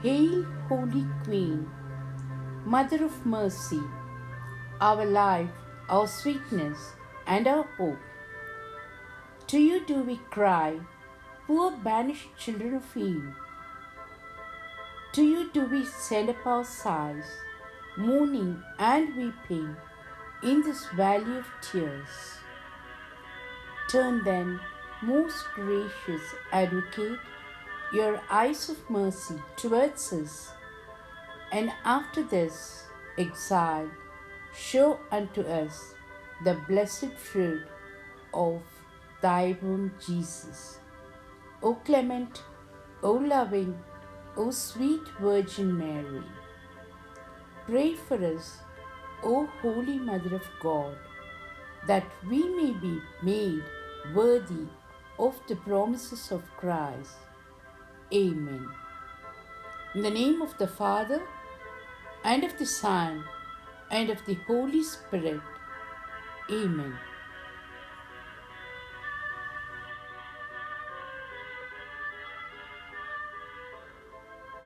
Hail, Holy Queen, Mother of Mercy, our life, our sweetness, and our hope. To you do we cry, poor banished children of Eve. To you do we send up our sighs, mourning and weeping in this valley of tears. Turn then, most gracious Advocate, your eyes of mercy towards us, and after this exile, show unto us the blessed fruit of thy womb, Jesus. O clement, O loving, O sweet Virgin Mary, pray for us, O Holy Mother of God, that we may be made worthy of the promises of Christ. Amen. In the name of the Father, and of the Son, and of the Holy Spirit. Amen.